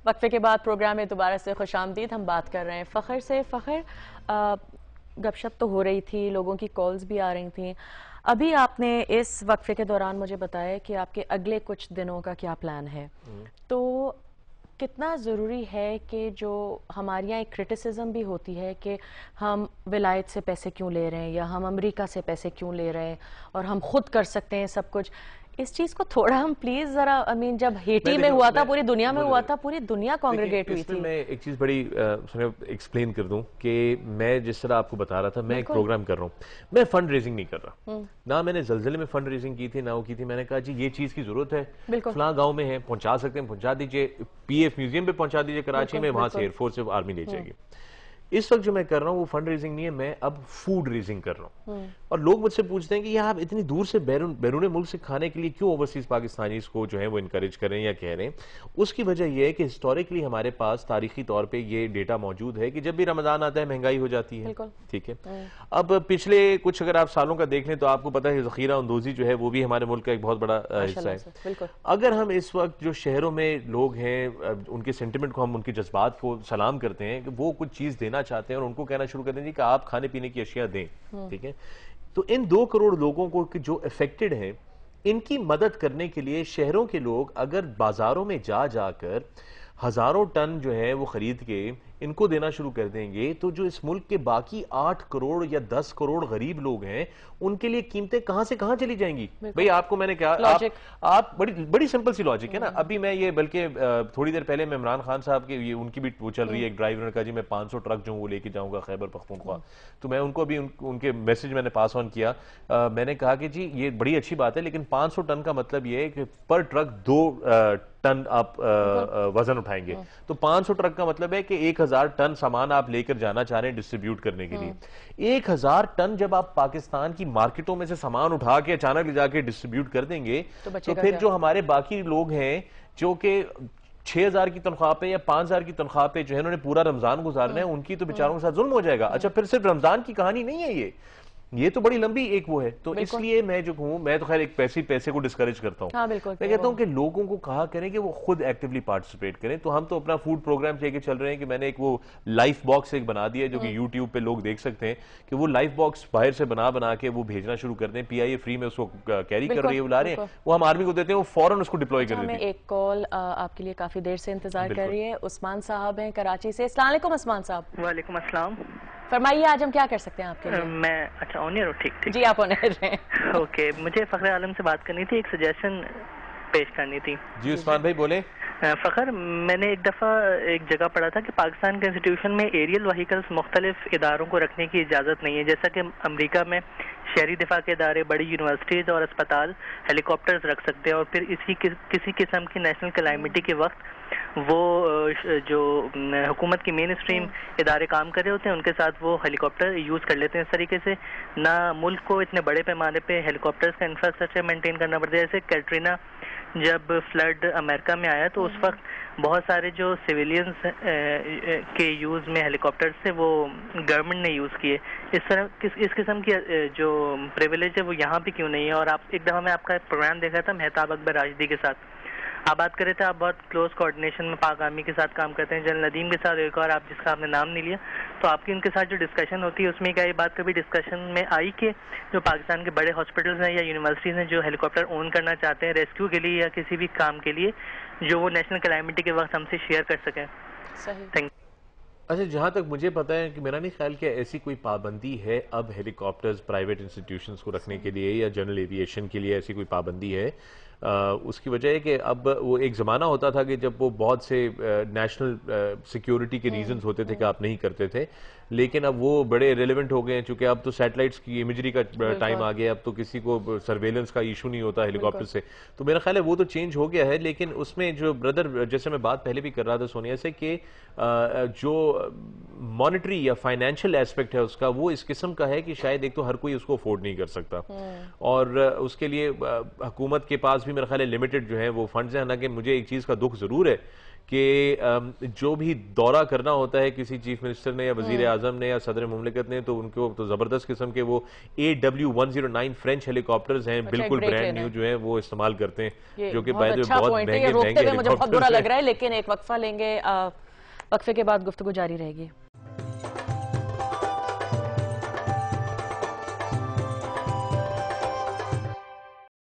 وقفے کے بعد پروگرام میں دوبارہ سے خوش آمدید. ہم بات کر رہے ہیں فخر سے. فخر، گپ شپ تو ہو رہی تھی، لوگوں کی کالز بھی آ رہی تھیں. ابھی آپ نے اس وقفے کے دوران مجھے بتایا کہ آپ کے اگلے کچھ دنوں کا کیا پلان ہے. تو کتنا ضروری ہے کہ جو ہمارے یہاں ایک کرٹیسزم بھی ہوتی ہے کہ ہم ولایت سے پیسے کیوں لے رہے ہیں یا ہم امریکہ سے پیسے کیوں لے رہے ہیں اور ہم خود کر سکتے ہیں سب کچھ. اس چیز کو تھوڑا ہم پلیز ذرا جب ہیٹی میں ہوا تھا، پوری دنیا میں ہوا تھا، پوری دنیا کانگریگیٹ ہوئی اس میں تھی. میں ایک چیز بڑی ایکسپلین کر دوں کہ میں جس طرح آپ کو بتا رہا تھا، میں ایک پروگرام کر رہا ہوں. میں فنڈ ریزنگ نہیں کر رہا، نہ میں نے زلزلے میں فنڈ ریزنگ کی تھی نہ وہ کی تھی. میں نے کہا جی یہ چیز کی ضرورت ہے، فلاں گاؤں میں ہے، پہنچا سکتے ہیں پہنچا دیجئے. پی ایف میوزیم پہ پہنچا دیجئے کراچی میں، وہاں سے ایئر فورس سے آرمی لے جائے گی. اس وقت جو میں کر رہا ہوں وہ فنڈ ریزنگ نہیں ہے، میں اب فوڈ ریزنگ کر رہا ہوں. اور لوگ مجھ سے پوچھتے ہیں کہ یہ آپ اتنی دور سے بیرون ملک سے کھانے کے لیے کیوں اوورسیز پاکستانیز کو جو ہے وہ انکریج کریں یا کہہ رہے ہیں. اس کی وجہ یہ ہے کہ ہسٹوریکلی ہمارے پاس تاریخی طور پہ یہ ڈیٹا موجود ہے کہ جب بھی رمضان آتا ہے مہنگائی ہو جاتی ہے. ٹھیک ہے، اب پچھلے کچھ اگر آپ سالوں کا دیکھ لیں تو آپ کو پتا ہے ذخیرہ اندوزی جو ہے وہ بھی ہمارے ملک کا ایک بہت بڑا حصہ ہے. اگر ہم اس وقت جو شہروں میں لوگ ہیں ان کے سینٹیمنٹ کو، ہم ان کے جذبات کو سلام کرتے ہیں کہ وہ کچھ چیز دینا چاہتے ہیں اور ان کو کہنا شروع کر دیں کہ آپ کھانے پینے کی اشیاء دیں. ٹھیک ہے، تو ان 2 کروڑ لوگوں کو جو افیکٹڈ ہیں ان کی مدد کرنے کے لیے شہروں کے لوگ اگر بازاروں میں جا کر ہزاروں ٹن جو ہے وہ خرید کے ان کو دینا شروع کر دیں گے تو جو اس ملک کے باقی 8 کروڑ یا 10 کروڑ غریب لوگ ہیں ان کے لیے قیمتیں کہاں سے کہاں چلی جائیں گی. بھئی آپ کو میں نے کہا آپ بڑی سمپل سی لاجک ہے نا. ابھی میں یہ بلکہ تھوڑی دیر پہلے میں عمران خان صاحب کے ان کی بھی وہ چل رہی ہے ایک ڈرائیور نے کہا جی میں 500 ٹرک جو وہ لے کے جاؤں گا خیبر پختونخوا. تو میں ان کو بھی ان کے میسج میں نے پاس آن کیا. میں نے کہا کہ جی یہ بڑی اچھی بات ہے لیکن 500 ٹن کا مطلب یہ ہے کہ پر ٹرک 2 ٹن آپ وزن اٹھائیں گے. تو 500 ٹرک کا مطلب ہے کہ 1000 ٹن سامان آپ لے کر جانا چاہ رہے ہیں ڈسٹریبیوٹ کرنے کے لیے. 1000 ٹن جب آپ پاکستان کی مارکیٹوں میں سے سامان اٹھا کے اچانک لے جا کے ڈسٹریبیوٹ کر دیں گے تو پھر جو ہمارے باقی لوگ ہیں جو کہ 6000 کی تنخواہ پہ یا 5000 کی تنخواہ پہ جو ہے انہوں نے پورا رمضان گزارنا ہے، ان کی تو بیچاروں کے ساتھ ظلم ہو جائے گا. اچھا پھر صرف رمضان کی کہانی نہیں ہے یہ تو بڑی لمبی ایک وہ ہے. تو اس لیے میں جو ہوں، میں تو خیر ایک پیسے کو ڈسکریج کرتا ہوں. میں کہتا ہوں کہ لوگوں کو کہا کریں کہ وہ خود ایکٹیولی پارٹیسپیٹ کریں. تو ہم تو اپنا فوڈ پروگرام لے کے چل رہے ہیں کہ میں نے ایک وہ لائف باکس ایک بنا دیا جو کہ یوٹیوب پہ لوگ دیکھ سکتے ہیں کہ وہ لائف باکس باہر سے بنا کے وہ بھیجنا شروع کر دیں. پی آئی اے فری میں اس کو کیری کر رہی ہے، وہ لا رہے ہیں، وہ ہم آرمی کو دیتے ہیں، وہ فوراً اس کو ڈپلوائے کر دیتے ہیں. ایک کال آپ کے لیے کافی دیر سے انتظار کر رہی ہے. عثمان صاحب ہیں کراچی سے. السلام علیکم عثمان صاحب. وعلیکم السلام. فرمائیے آج ہم کیا کر سکتے ہیں آپ کے لیے. میں اچھا آنر ہوں. ٹھیک جی آپ آنر ہیں. اوکے، مجھے فخر عالم سے بات کرنی تھی، ایک سجیشن پیش کرنی تھی. جی عثمان بھائی بولیں. فخر، میں نے ایک دفعہ ایک جگہ پڑھا تھا کہ پاکستان کے انسٹیٹیوشن میں ایریل وہیکلز مختلف اداروں کو رکھنے کی اجازت نہیں ہے. جیسا کہ امریکہ میں شہری دفاع کے ادارے، بڑی یونیورسٹیز اور اسپتال ہیلی کاپٹرز رکھ سکتے ہیں اور پھر کسی قسم کی نیشنل کلائمیٹی کے وقت وہ جو حکومت کی مین اسٹریم ادارے کام کر رہے ہوتے ہیں ان کے ساتھ وہ ہیلی کاپٹر یوز کر لیتے ہیں. اس طریقے سے نہ ملک کو اتنے بڑے پیمانے پہ ہیلی کاپٹرز کا انفراسٹرکچر مینٹین کرنا پڑتا ہے. جیسے کیٹرینا جب فلڈ امریکہ میں آیا تو اس وقت بہت سارے جو سویلینز کے یوز میں ہیلی کاپٹرز تھے وہ گورنمنٹ نے یوز کیے. اس قسم کی جو پریویلیج ہے وہ یہاں پہ کیوں نہیں ہے؟ اور آپ ایک دفعہ میں آپ کا پروگرام دیکھا تھا مہتاب اکبر راشدی کے ساتھ، آپ بات کر رہے تھے آپ بہت کلوز کوآرڈینیشن میں پاک آرمی کے ساتھ کام کرتے ہیں. جنرل ندیم کے ساتھ ایک اور آپ جس کا آپ نے نام نہیں لیا، تو آپ کی ان کے ساتھ جو ڈسکشن ہوتی ہے اس میں کیا یہ بات کبھی ڈسکشن میں آئی کہ جو پاکستان کے بڑے ہاسپٹلز ہیں یا یونیورسٹیز ہیں جو ہیلی کاپٹر اون کرنا چاہتے ہیں ریسکیو کے لیے یا کسی بھی کام کے لیے، جو وہ نیشنل کلائمیٹی کے وقت ہم سے شیئر کر سکیں؟ Thank you. اچھا جہاں تک مجھے پتا ہے کہ میرا نہیں خیال کہ ایسی کوئی پابندی ہے اب ہیلی کاپٹرز پرائیویٹ انسٹیٹیوشنز کو رکھنے کے لیے یا جنرل ایویشن کے لیے ایسی کوئی پابندی ہے. اس کی وجہ ہے کہ اب وہ ایک زمانہ ہوتا تھا کہ جب وہ بہت سے نیشنل سیکیورٹی کے ریزنز ہوتے تھے کہ آپ نہیں کرتے تھے، لیکن اب وہ بڑے ریلیونٹ ہو گئے ہیں چونکہ اب تو سیٹلائٹس کی امیجری کا ٹائم آ گیا. اب تو کسی کو سرویلنس کا ایشو نہیں ہوتا ہیلی کاپٹر سے. تو میرا خیال ہے وہ تو چینج ہو گیا ہے. لیکن اس میں جو بردر جیسے میں بات پہلے بھی کر رہا تھا سونیا سے کہ جو مانیٹری یا فائنینشیل ایسپیکٹ ہے اس کا وہ اس قسم کا ہے کہ شاید ایک تو ہر کوئی اس کو افورڈ نہیں کر سکتا اور اس کے لیے حکومت کے پاس بھی میرا خیال ہے لمیٹڈ جو ہے وہ فنڈز ہیں. حالانکہ مجھے ایک چیز کا دکھ ضرور ہے کہ جو بھی دورہ کرنا ہوتا ہے کسی چیف منسٹر نے یا وزیر اعظم نے یا صدر مملکت نے تو ان کو تو زبردست قسم کے وہ AW109 فرینچ ہیلی کاپٹرز ہیں، بالکل برانڈ نیو جو ہیں وہ استعمال کرتے ہیں، جو کہ بہت مہنگے مجھے بہت برا لگ رہا ہے، لیکن ایک وقفہ لیں گے، وقفے کے بعد گفتگو جاری رہے گی۔